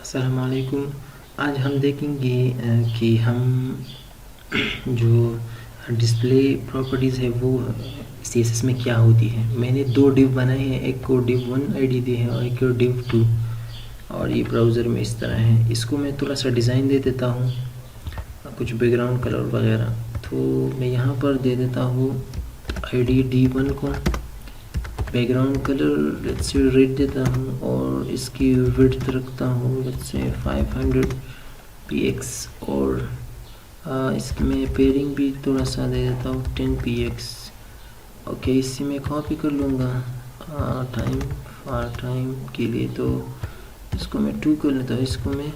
अस्सलाम वालेकुम। आज हम देखेंगे कि हम जो डिस्प्ले प्रॉपर्टीज़ है वो CSS में क्या होती है। मैंने दो डिव बनाए हैं, एक को div1 आईडी दी है और एक को div2, और ये ब्राउज़र में इस तरह है। इसको मैं थोड़ा सा डिज़ाइन दे देता हूँ, कुछ बैकग्राउंड कलर वगैरह। तो मैं यहाँ पर दे देता हूँ आईडी d1 को, background colour let's say red देता हूँ और इसकी विड्थ रखता हूँ लेट्स से 500 px, और इसमें पेयरिंग भी थोड़ा सा दे देता हूँ 10 px। ओके, इसी में कॉपी कर लूँगा टाइम के लिए, तो इसको मैं 2 कर लेता हूँ, इसको मैं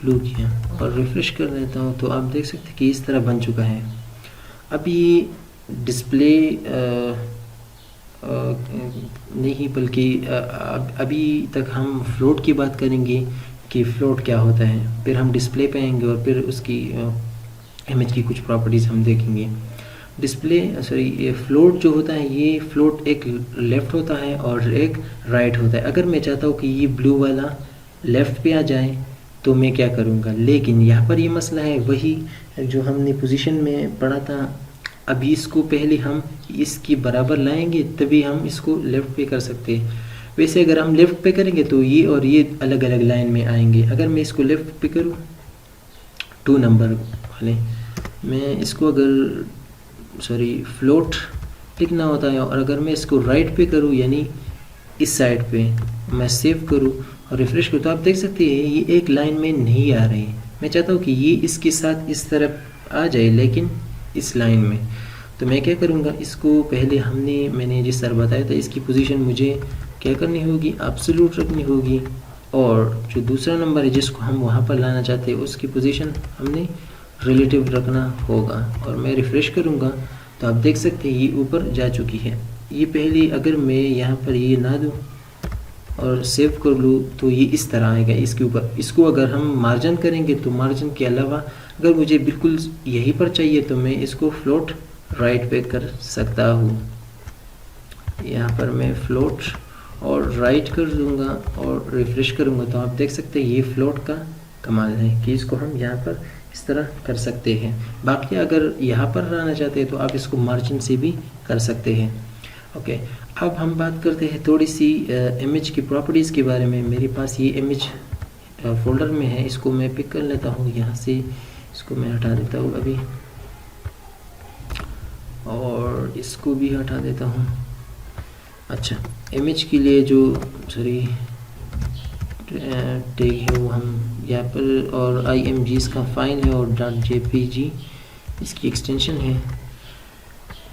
ब्लू किया और रिफ्रेश कर देता हूँ। तो आप देख सकते हैं कि इस तरह बन चुका है। अब ये डिस्प्ले नहीं, बल्कि अभी तक हम फ्लोट की बात करेंगे कि फ्लोट क्या होता है, फिर हम डिस्प्ले पे आएंगे और फिर उसकी इमेज की कुछ प्रॉपर्टीज़ हम देखेंगे। ये फ्लोट जो होता है, ये फ्लोट एक लेफ़्ट होता है और एक राइट होता है। अगर मैं चाहता हूँ कि ये ब्लू वाला लेफ़्ट पे आ जाए तो मैं क्या करूँगा, लेकिन यहाँ पर ये मसला है वही जो हमने पोजीशन में पढ़ा था। अभी इसको पहले हम इसकी बराबर लाएंगे तभी हम इसको लेफ़्ट पे कर सकते हैं। वैसे अगर हम लेफ़्ट पे करेंगे तो ये और ये अलग अलग लाइन में आएंगे। अगर मैं इसको लेफ़्ट पे करूँ 2 नंबर वाले, मैं इसको अगर फ्लोट लिखना होता है, और अगर मैं इसको राइट पे करूँ यानी इस साइड पे मैं सेव करूँ और रिफ्रेश करूँ, तो आप देख सकते हैं ये एक लाइन में नहीं आ रहे हैं। मैं चाहता हूँ कि ये इसके साथ इस तरफ आ जाए लेकिन इस लाइन में। तो मैं क्या करूँगा, इसको पहले मैंने जिस तरह बताया था, इसकी पोजीशन मुझे क्या करनी होगी, एब्सोल्यूट रखनी होगी, और जो दूसरा नंबर है जिसको हम वहाँ पर लाना चाहते हैं उसकी पोजीशन हमने रिलेटिव रखना होगा। और मैं रिफ़्रेश करूँगा तो आप देख सकते हैं ये ऊपर जा चुकी है। ये पहले अगर मैं यहाँ पर ये ना दूँ और सेव कर लूँ तो ये इस तरह आएगा इसके ऊपर। इसको अगर हम मार्जिन करेंगे तो मार्जिन के अलावा अगर मुझे बिल्कुल यहीं पर चाहिए तो मैं इसको फ्लोट राइट पे कर सकता हूँ। यहाँ पर मैं फ्लोट और राइट कर दूँगा और रिफ़्रेश करूँगा तो आप देख सकते हैं ये फ्लोट का कमाल है कि इसको हम यहाँ पर इस तरह कर सकते हैं। बाकी अगर यहाँ पर रहना चाहते हैं तो आप इसको मार्जिन से भी कर सकते हैं। ओके, अब हम बात करते हैं थोड़ी सी इमेज की प्रॉपर्टीज़ के बारे में। मेरे पास ये इमेज फोल्डर में है, इसको मैं पिक कर लेता हूँ यहाँ से, इसको मैं हटा देता हूँ अभी और इसको भी हटा देता हूँ। अच्छा, इमेज के लिए जो टैग है वो हम यहाँ पर, और IMG इसका फाइल है और .jpg इसकी एक्सटेंशन है।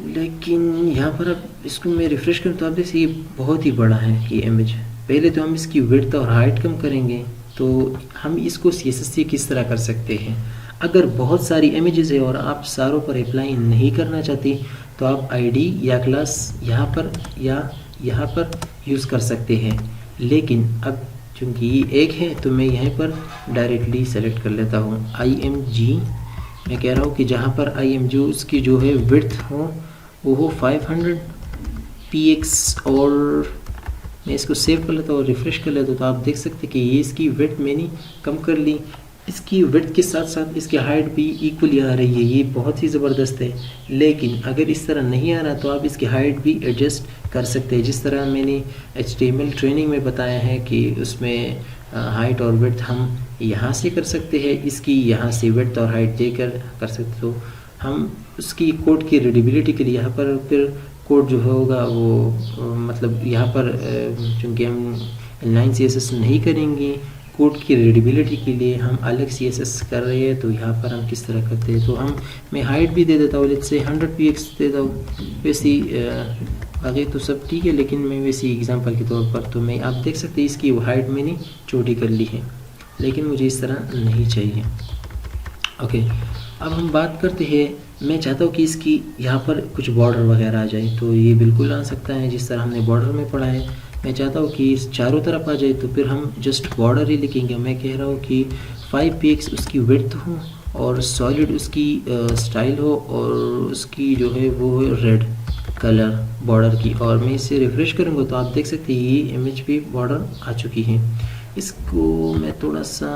लेकिन यहाँ पर अब इसको मैं रिफ़्रेश करूँ तो आप देखिए ये बहुत ही बड़ा है ये इमेज। पहले तो हम इसकी विड्थ और हाइट कम करेंगे। तो हम इसको CSS से किस तरह कर सकते हैं, अगर बहुत सारी इमेजेस है और आप सारों पर अप्लाई नहीं करना चाहते तो आप ID या क्लास यहाँ पर या यहाँ पर यूज़ कर सकते हैं। लेकिन अब चूँकि ये एक है तो मैं यहाँ पर डायरेक्टली सेलेक्ट कर लेता हूँ IMG। मैं कह रहा हूँ कि जहाँ पर IMG उसकी जो है विड्थ हो वो हो 500 px, और मैं इसको सेव कर लेता हूँ और रिफ़्रेश कर लेता हूँ तो आप देख सकते हैं कि ये इसकी विड्थ मैंने कम कर ली। इसकी विड्थ के साथ साथ इसकी हाइट भी इक्वली आ रही है, ये बहुत ही ज़बरदस्त है। लेकिन अगर इस तरह नहीं आ रहा तो आप इसकी हाइट भी एडजस्ट कर सकते हैं, जिस तरह मैंने HTML ट्रेनिंग में बताया है कि उसमें हाइट और विड्थ हम यहाँ से कर सकते हैं, इसकी यहाँ से विड्थ और हाइट देकर कर सकते। तो हम उसकी कोड की रीडेबिलिटी के लिए यहाँ पर फिर कोड जो होगा वो मतलब यहाँ पर चूँकि हम इनलाइन CSS नहीं करेंगे, कोड की रीडेबिलिटी के लिए हम अलग CSS कर रहे हैं। तो यहाँ पर हम किस तरह करते हैं, तो मैं हाइट भी दे देता हूँ, लेट्स से 100 px देता हूँ। वैसे आगे तो सब ठीक है, लेकिन मैं वैसे एग्जांपल के तौर पर, तो मैं आप देख सकते हैं इसकी हाइट मैंने छोटी कर ली है, लेकिन मुझे इस तरह नहीं चाहिए। ओके, अब हम बात करते हैं, मैं चाहता हूँ कि इसकी यहाँ पर कुछ बॉर्डर वगैरह आ जाए, तो ये बिल्कुल आ सकता है जिस तरह हमने बॉर्डर में पढ़ा है। मैं चाहता हूँ कि इस चारों तरफ आ जाए तो फिर हम जस्ट बॉर्डर ही लिखेंगे। मैं कह रहा हूँ कि 5 px उसकी विड्थ हो और सॉलिड उसकी स्टाइल हो और उसकी जो है वो रेड कलर बॉर्डर की, और मैं इसे रिफ़्रेश करूँगा तो आप देख सकते हैं ये इमेज पे बॉर्डर आ चुकी है। इसको मैं थोड़ा सा,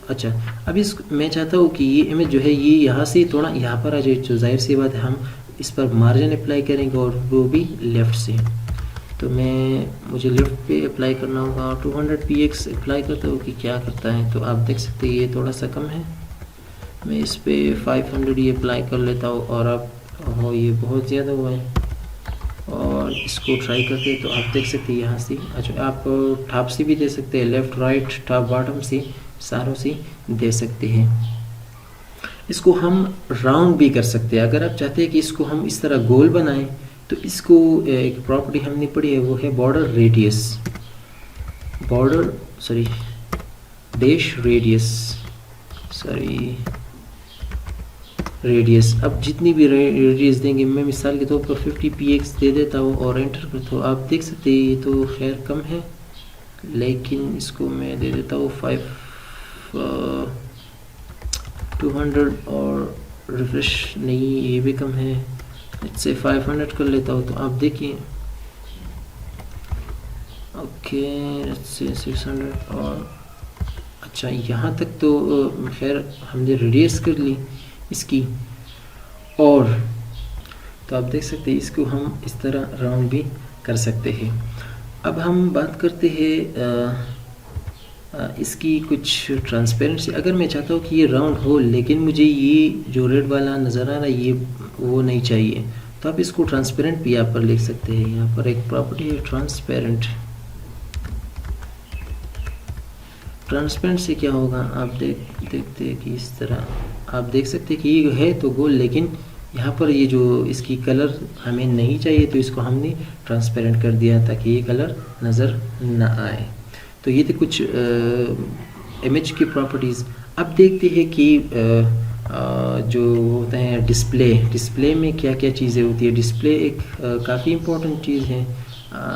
अच्छा अब इस मैं चाहता हूँ कि ये इमेज जो है ये यहाँ से थोड़ा यहाँ पर आ जाए, तो जाहिर सी बात है हम इस पर मार्जिन अप्लाई करेंगे और वो भी लेफ़्ट से। तो मुझे लेफ़्ट पे अप्लाई करना होगा, 200 px अप्लाई करता हूँ कि क्या करता है। तो आप देख सकते हैं ये थोड़ा सा कम है, मैं इस पे 500 ये अप्लाई कर लेता हूँ। और अब ये बहुत ज़्यादा हुआ है, और इसको ट्राई करते हैं। तो आप देख सकते हैं यहाँ से, अच्छा आप टॉप से भी दे सकते हैं, लेफ़्ट राइट टॉप बॉटम से सारों से दे सकते हैं। इसको हम राउंड भी कर सकते हैं। अगर आप चाहते हैं कि इसको हम इस तरह गोल बनाएं, तो इसको एक प्रॉपर्टी हमने पढ़ी है, वो है बॉर्डर रेडियस। अब जितनी भी रेडियस देंगे, मैं मिसाल के तौर पर 50 px दे देता हूँ और एंटर करता हूँ। आप देख सकते हैं ये तो खैर कम है, लेकिन इसको मैं दे देता हूँ 200 और रिफ्रेश नहीं, ये भी कम है, इससे 500 कर लेता हूँ। तो आप देखिए, ओके इससे 600 और अच्छा यहाँ तक तो खैर हमने रेडियस कर ली इसकी। और तो आप देख सकते हैं इसको हम इस तरह राउंड भी कर सकते हैं। अब हम बात करते हैं इसकी कुछ ट्रांसपेरेंसी। अगर मैं चाहता हूँ कि ये राउंड हो, लेकिन मुझे ये जो रेड वाला नज़र आ रहा है ये वो नहीं चाहिए, तो आप इसको ट्रांसपेरेंट भी यहाँ पर लिख सकते हैं। यहाँ पर एक प्रॉपर्टी है ट्रांसपेरेंट। ट्रांसपेरेंट से क्या होगा, आप देखते हैं कि इस तरह आप देख सकते हैं कि ये है तो गोल, लेकिन यहाँ पर ये जो इसकी कलर हमें नहीं चाहिए, तो इसको हमने ट्रांसपेरेंट कर दिया ताकि ये कलर नज़र ना आए। तो ये थे कुछ इमेज की प्रॉपर्टीज़। अब देखते हैं कि जो होता है डिस्प्ले में क्या क्या चीज़ें होती है। डिस्प्ले एक काफ़ी इम्पोर्टेंट चीज़ है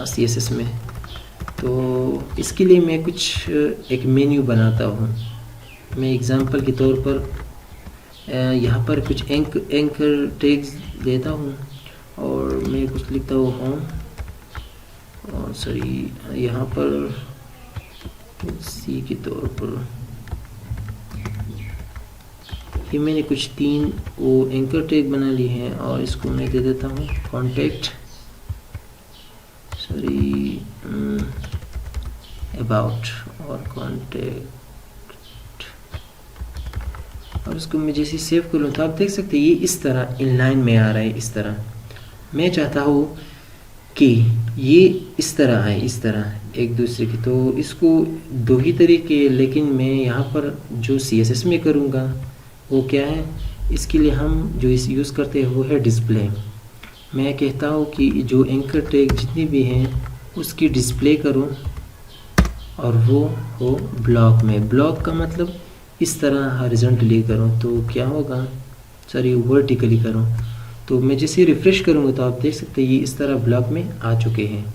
CSS में। तो इसके लिए मैं कुछ एक मेन्यू बनाता हूँ। मैं एग्जांपल के तौर पर यहाँ पर कुछ एंकर टैग्स देता हूँ, और मैं कुछ लिखता हूँ होम, और सॉरी यहाँ पर सी के तौर पर ये मैंने कुछ 3 वो एंकर टैग बना लिए हैं, और इसको मैं दे देता हूँ कॉन्टेक्ट, सॉरी अबाउट और कॉन्टेक्ट। और इसको मैं जैसे सेव करूँ तो आप देख सकते हैं ये इस तरह इनलाइन में आ रहा है। इस तरह मैं चाहता हूँ कि ये इस तरह आए, इस तरह एक दूसरे की। तो इसको दो ही तरीके, लेकिन मैं यहाँ पर जो CSS में करूँगा वो क्या है, इसके लिए हम जो इस यूज़ करते हैं वो है डिस्प्ले। मैं कहता हूँ कि जो एंकर टैग जितनी भी हैं उसकी डिस्प्ले करूँ, और वो हो ब्लॉक में। ब्लॉक का मतलब इस तरह हॉरिजॉन्टली करूँ तो क्या होगा, सॉरी वर्टिकली करूँ। तो मैं जैसे रिफ़्रेश करूँगा तो आप देख सकते हैं ये इस तरह ब्लॉक में आ चुके हैं।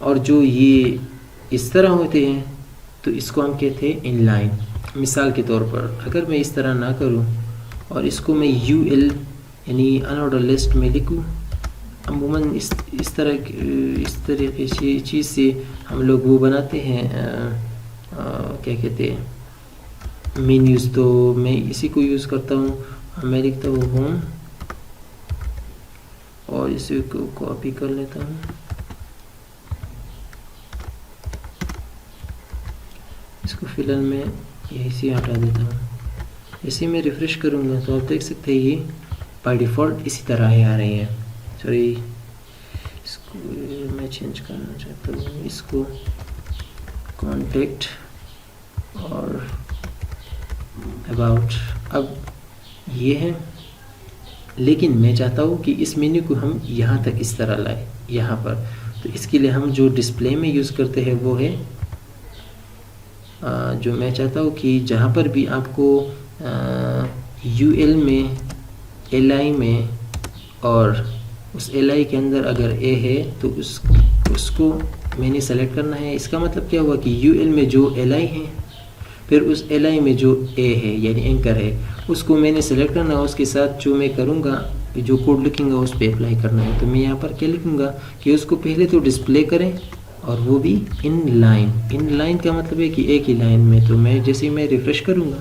और जो ये इस तरह होते हैं तो इसको हम कहते हैं इनलाइन। मिसाल के तौर पर अगर मैं इस तरह ना करूँ और इसको मैं UL यानी अनऑर्डर लिस्ट में लिखूँ, अमूमन इस तरह की चीज़ से हम लोग वो बनाते हैं क्या कहते हैं मेन्यूज़। तो मैं इसी को यूज़ करता हूँ। मैं लिखता हूँ होम और इसे को कॉपी कर लेता हूँ, इसको फिलहाल मैं यहीं से हटा देता हूँ। इसे मैं रिफ़्रेश करूँगा तो आप देख सकते हैं ये बाय डिफ़ॉल्ट इसी तरह ही आ रहे हैं। सॉरी इसको मैं चेंज करना चाहता हूँ, इसको कॉन्टेक्ट और अबाउट। अब ये है, लेकिन मैं चाहता हूँ कि इस मेन्यू को हम यहाँ तक इस तरह लाए यहाँ पर। तो इसके लिए हम जो डिस्प्ले में यूज़ करते हैं वो है जो मैं चाहता हूँ कि जहाँ पर भी आपको UL में LI में और उस LI के अंदर अगर A है तो उसको मैंने सेलेक्ट करना है। इसका मतलब क्या हुआ कि UL में जो LI है फिर उस LI में जो A है यानी एंकर है उसको मैंने सेलेक्ट करना है। उसके साथ जो मैं करूँगा, जो कोड लिखूँगा उस पर अप्लाई करना है। तो मैं यहाँ पर क्या लिखूँगा कि उसको पहले तो डिस्प्ले करें और वो भी इन लाइन का मतलब है कि एक ही लाइन में। तो मैं जैसे ही मैं रिफ़्रेश करूँगा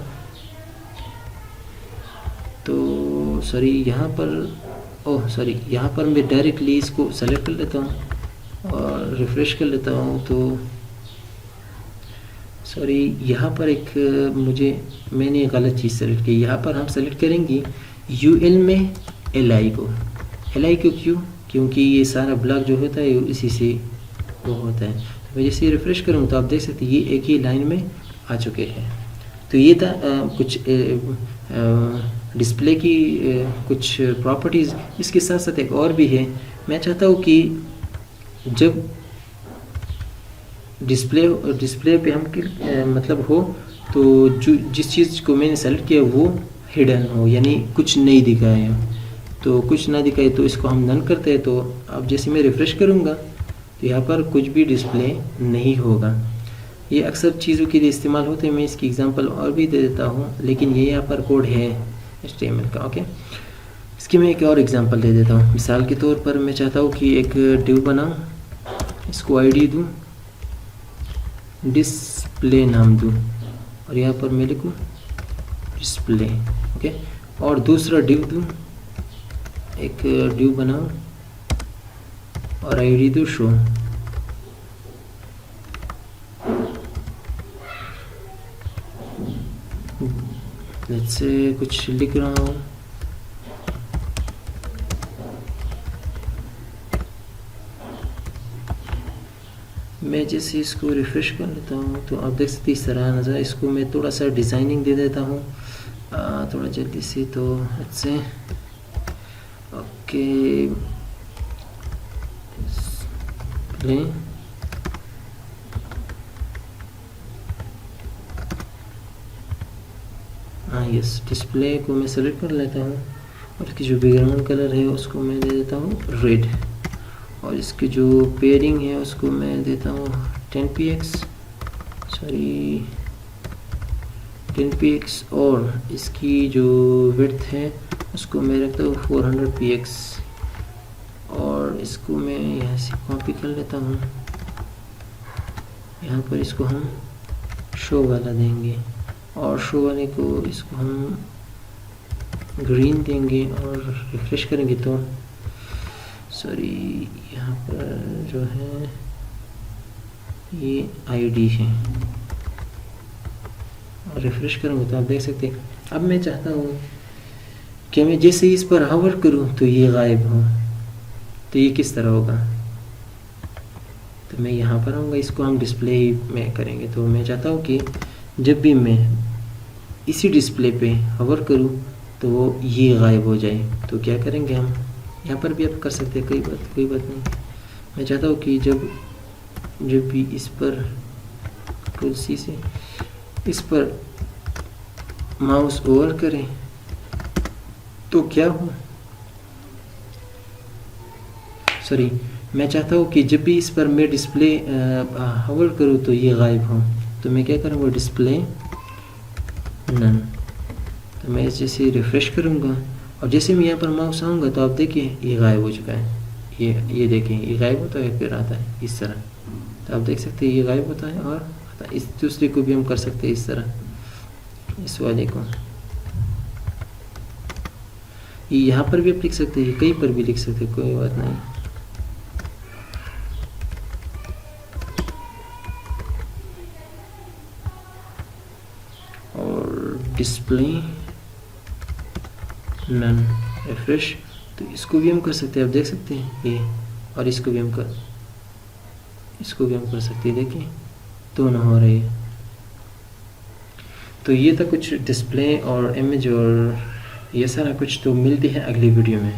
तो सॉरी यहाँ पर यहाँ पर मैं डायरेक्टली इसको सेलेक्ट कर लेता हूँ और रिफ़्रेश कर लेता हूँ। तो सॉरी यहाँ पर मैंने गलत चीज़ सेलेक्ट की। यहाँ पर हम सेलेक्ट करेंगे UL में LI को क्यों? क्योंकि ये सारा ब्लॉक जो होता है इसी से वो होता है। तो मैं जैसे रिफ़्रेश करूँ तो आप देख सकते हैं ये एक ही लाइन में आ चुके हैं। तो ये था कुछ डिस्प्ले की कुछ प्रॉपर्टीज़। इसके साथ साथ एक और भी है। मैं चाहता हूँ कि जब डिस्प्ले पे हम मतलब हो तो जिस चीज़ को मैंने सेलेक्ट किया वो हिडन हो, यानी कुछ नहीं दिखाए। तो कुछ ना दिखाए तो इसको हम नन करते हैं। तो अब जैसे मैं रिफ़्रेश करूँगा तो यहाँ पर कुछ भी डिस्प्ले नहीं होगा। ये अक्सर चीज़ों के लिए इस्तेमाल होते हैं। मैं इसकी एग्जांपल और भी दे देता हूँ, लेकिन ये यहाँ पर कोड है HTML का। ओके, इसकी मैं एक और एग्जांपल दे देता हूँ। मिसाल के तौर पर मैं चाहता हूँ कि एक डिव बनाऊँ, इसको ID दूँ, डिस्प्ले नाम दूँ और यहाँ पर मैं लिखूँ डिस्प्ले। ओके, और दूसरा डिव दूँ, एक डिव बनाऊँ और ID दूँ शो। लेट्स से कुछ लिख रहा हूँ, मैं जैसे इसको रिफ़्रेश कर लेता हूँ तो आप देख सकते इस तरह नज़र। इसको मैं थोड़ा सा डिज़ाइनिंग दे देता हूँ थोड़ा जल्दी से। तो अच्छे ओके लें, हाँ यस, डिस्प्ले को मैं सेलेक्ट कर लेता हूँ और इसकी जो बैकग्राउंड कलर है उसको मैं दे देता हूँ रेड, और इसकी जो पेयरिंग है उसको मैं देता हूँ 10px, और इसकी जो विड्थ है उसको मैं रखता हूँ 400px, और इसको मैं यहाँ से कॉपी कर लेता हूँ। यहाँ पर इसको हम शो वाला देंगे और शो वाले को इसको हम ग्रीन देंगे और रिफ्रेश करेंगे तो सॉरी यहाँ पर जो है ये ID है, और रिफ्रेश करूँगा तो आप देख सकते हैं। अब मैं चाहता हूँ कि मैं जैसे ही इस पर हावर करूँ तो ये गायब हो, तो ये किस तरह होगा? तो मैं यहाँ पर आऊँगा, इसको हम डिस्प्ले ही में करेंगे। तो मैं चाहता हूँ कि जब भी मैं इसी डिस्प्ले पे हावर करूँ तो वो ये गायब हो जाए। तो क्या करेंगे हम, यहाँ पर भी आप कर सकते हैं, कोई बात नहीं। मैं चाहता हूँ कि जब भी इस पर कुर्सी से इस पर माउस ओवर करें तो क्या हो, सॉरी मैं चाहता हूँ कि जब भी इस पर मैं डिस्प्ले हावर करूँ तो ये गायब हो। तो मैं क्या करूँगा, डिस्प्ले नन। तो मैं जैसे रिफ़्रेश करूँगा और जैसे मैं यहाँ पर माउस आऊँगा तो आप देखिए ये गायब हो चुका है। ये देखें, ये गायब होता है फिर आता है इस तरह। तो आप देख सकते हैं ये गायब होता है और आता है। इस दूसरे को भी हम कर सकते हैं इस तरह, इस वाले को यहाँ पर भी आप लिख सकते हैं, कहीं पर भी लिख सकते हैं, कोई बात नहीं। और डिस्प्ले नन रिफ्रेश, तो इसको भी हम कर सकते हैं, आप देख सकते हैं ये, और इसको भी हम कर सकते हैं। देखिए दोनों हो रहे हैं। तो ये था कुछ डिस्प्ले और इमेज और ये सारा कुछ। तो मिलती है अगली वीडियो में।